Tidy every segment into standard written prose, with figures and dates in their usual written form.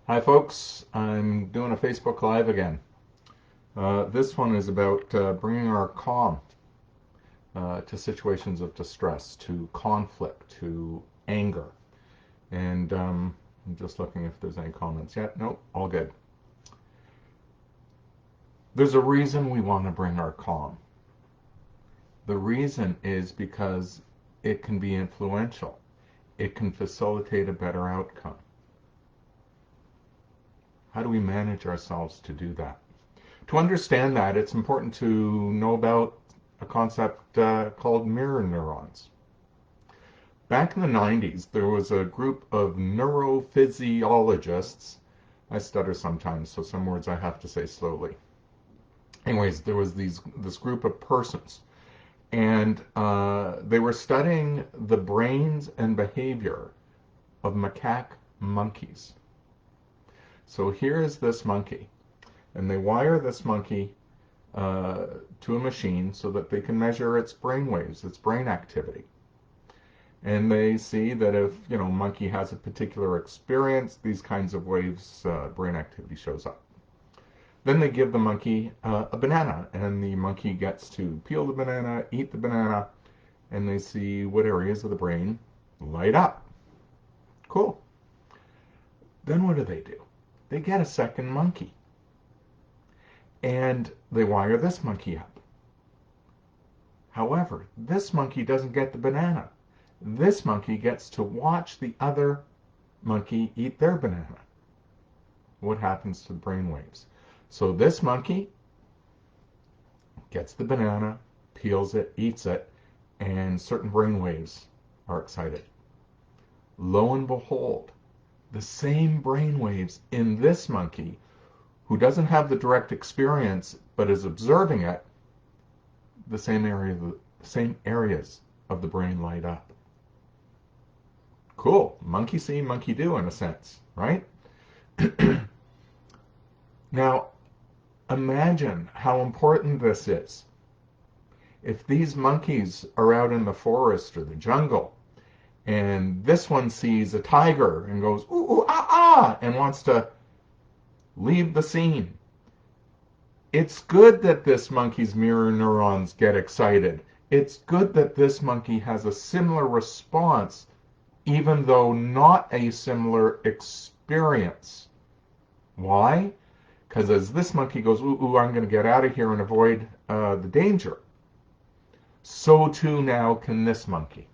Hi folks, I'm doing a Facebook Live again. This one is about bringing our calm to situations of distress, to conflict, to anger. And I'm just looking if there's any comments yet. Nope, all good. There's a reason we want to bring our calm. The reason is because it can be influential. It can facilitate a better outcome. How do we manage ourselves to do that? To understand that, it's important to know about a concept called mirror neurons. Back in the 90s, there was a group of neurophysiologists. I stutter sometimes, so some words I have to say slowly. Anyways, there was this group of persons, and they were studying the brains and behavior of macaque monkeys. So here is this monkey, and they wire this monkey to a machine so that they can measure its brain waves, its brain activity. And they see that if, monkey has a particular experience, these kinds of waves, brain activity shows up. Then they give the monkey a banana, and the monkey gets to peel the banana, eat the banana, and they see what areas of the brain light up. Cool. Then what do? They get a second monkey, and they wire this monkey up. However, this monkey doesn't get the banana. This monkey gets to watch the other monkey eat their banana. What happens to the brain waves? So this monkey gets the banana, peels it, eats it, and certain brain waves are excited. Lo and behold, the same brain waves in this monkey, who doesn't have the direct experience but is observing it, the same areas of the brain light up. Cool. Monkey see, monkey do, in a sense, right? Now, imagine how important this is. If these monkeys are out in the forest or the jungle, and this one sees a tiger and goes, ooh, ooh, ah, ah, and wants to leave the scene. It's good that this monkey's mirror neurons get excited. It's good that this monkey has a similar response, even though not a similar experience. Why? Because as this monkey goes, ooh, ooh, I'm going to get out of here and avoid the danger, so too now can this monkey.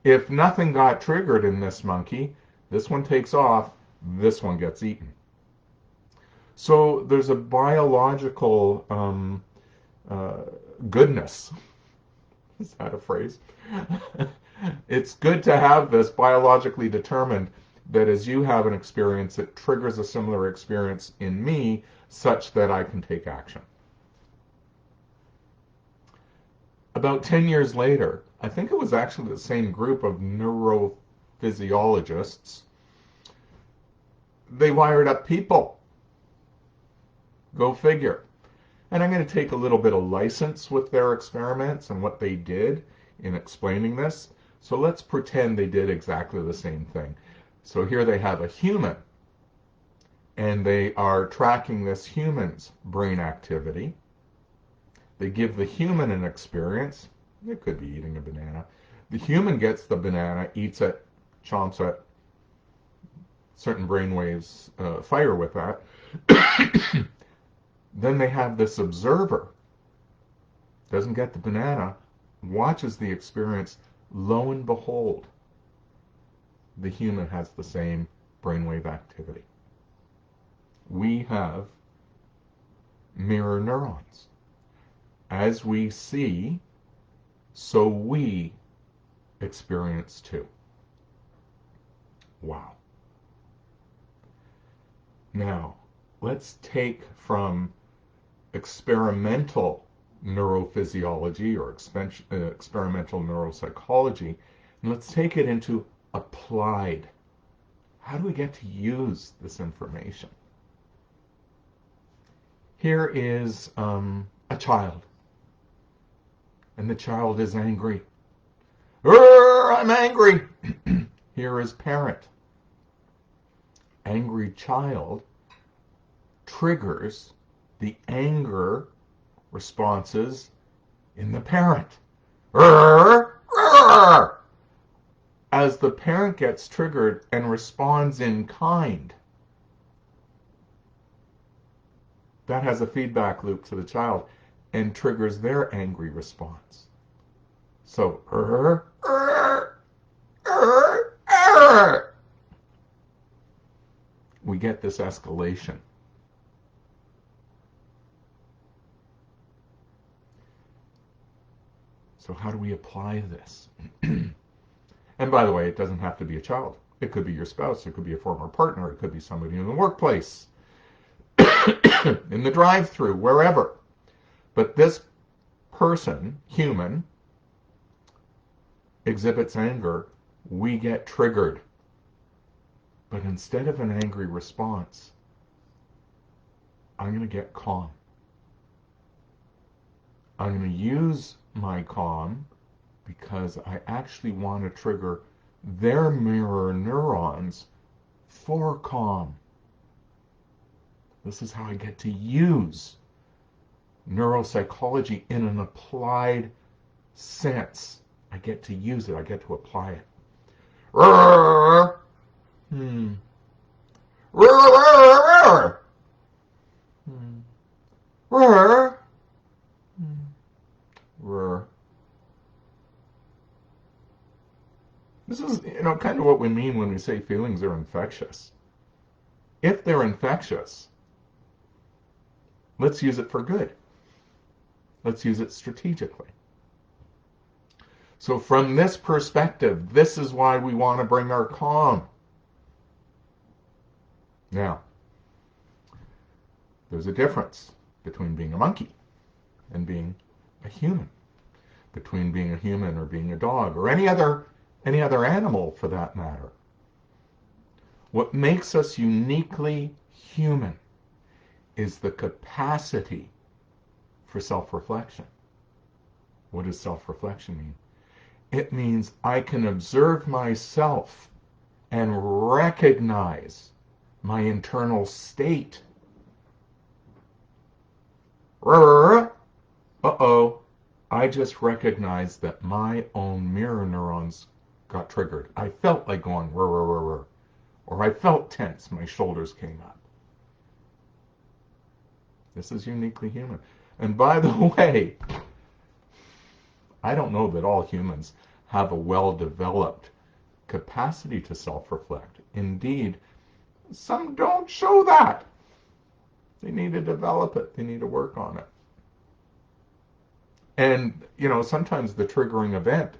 If nothing got triggered in this monkey, this one takes off, this one gets eaten. So there's a biological goodness. Is that a phrase? It's good to have this biologically determined that as you have an experience, it triggers a similar experience in me such that I can take action. About 10 years later, I think it was actually the same group of neurophysiologists, they wired up people. Go figure. And I'm going to take a little bit of license with their experiments and what they did in explaining this. So let's pretend they did exactly the same thing. So here they have a human, and they are tracking this human's brain activity. They give the human an experience. It could be eating a banana. The human gets the banana, eats it, chomps it. Certain brain waves fire with that. Then they have this observer, doesn't get the banana, watches the experience. Lo and behold, the human has the same brainwave activity. We have mirror neurons. As we see, so we experience too. Wow. Now, let's take from experimental neurophysiology or experimental neuropsychology, and let's take it into applied. How do we get to use this information? Here is a child, and the child is angry. I'm angry. Here is parent. angry child triggers the anger responses in the parent. As the parent gets triggered and responds in kind, that has a feedback loop to the child and triggers their angry response. So, we get this escalation. So how do we apply this? And by the way, it doesn't have to be a child. It could be your spouse. It could be a former partner. It could be somebody in the workplace, in the drive-thru, wherever. But this person, human, exhibits anger. We get triggered. But instead of an angry response, I'm going to get calm. I'm going to use my calm because I actually want to trigger their mirror neurons for calm. This is how I get to use neuropsychology in an applied sense. I get to use it. I get to apply it. This is, kind of what we mean when we say feelings are infectious. If they're infectious, let's use it for good. Let's use it strategically. So from this perspective, this is why we want to bring our calm. Now, there's a difference between being a monkey and being a human. Between being a human or being a dog or any other animal for that matter. What makes us uniquely human is the capacity for self-reflection. What does self-reflection mean? It means I can observe myself and recognize my internal state. Uh-oh, I just recognized that my own mirror neurons got triggered. I felt like going, or I felt tense, my shoulders came up. This is uniquely human. And by the way, I don't know that all humans have a well-developed capacity to self-reflect. Indeed, some don't show that. They need to develop it. They need to work on it. And, sometimes the triggering event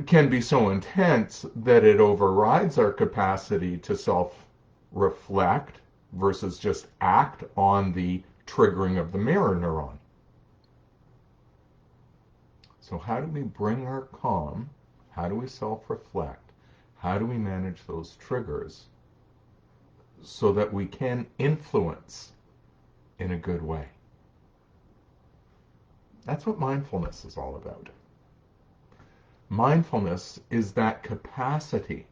can be so intense that it overrides our capacity to self-reflect versus just act on the triggering of the mirror neuron. So how do we bring our calm? How do we self-reflect? How do we manage those triggers so that we can influence in a good way? That's what mindfulness is all about. Mindfulness is that capacity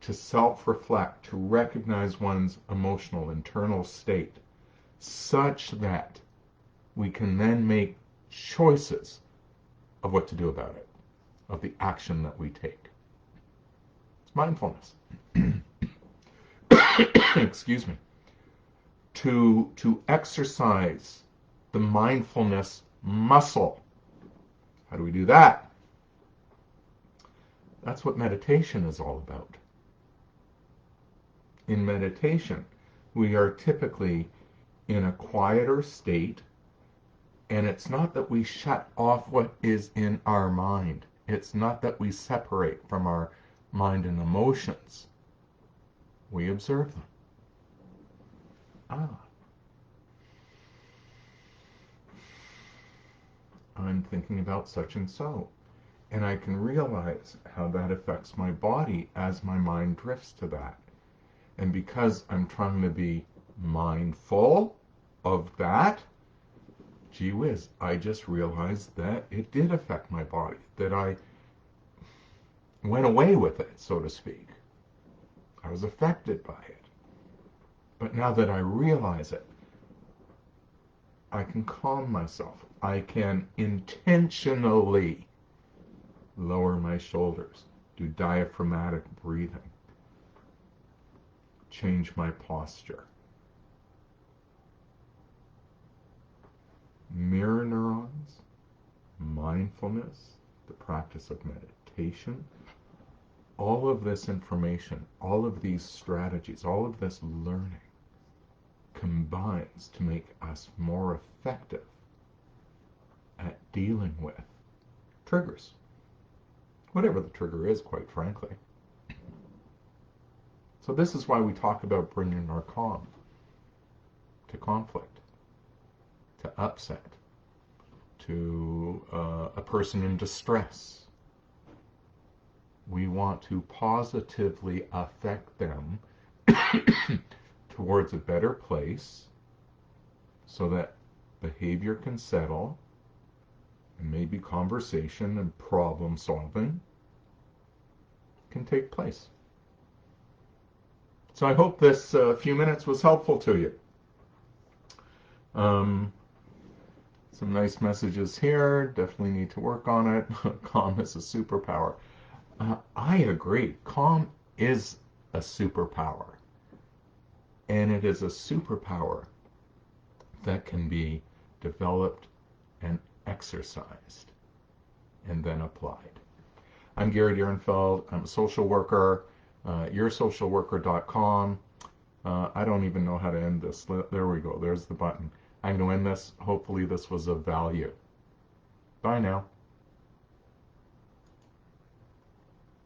to self-reflect, to recognize one's emotional internal state, such that we can then make choices of what to do about it, of the action that we take. It's mindfulness. Excuse me. To exercise the mindfulness muscle. How do we do that? That's what meditation is all about. In meditation, we are typically in a quieter state, and it's not that we shut off what is in our mind. It's not that we separate from our mind and emotions. We observe them. I'm thinking about such and so. And I can realize how that affects my body as my mind drifts to that. And because I'm trying to be mindful of that, gee whiz, I just realized that it did affect my body, that I went away with it, so to speak. I was affected by it. But now that I realize it, I can calm myself. I can intentionally lower my shoulders, do diaphragmatic breathing, change my posture. Mirror neurons, mindfulness, the practice of meditation, all of this information, all of these strategies, all of this learning combines to make us more effective at dealing with triggers. Whatever the trigger is, quite frankly. So this is why we talk about bringing our calm to conflict, to upset, to a person in distress. We want to positively affect them towards a better place so that behavior can settle and maybe conversation and problem solving can take place. So I hope this few minutes was helpful to you. Some nice messages here. Definitely need to work on it. Calm is a superpower. I agree. Calm is a superpower. And it is a superpower that can be developed and exercised and then applied. I'm Gary Dierenfeld. I'm a social worker. Yoursocialworker.com. I don't even know how to end this. There we go. There's the button. I'm going to end this. Hopefully this was of value. Bye now.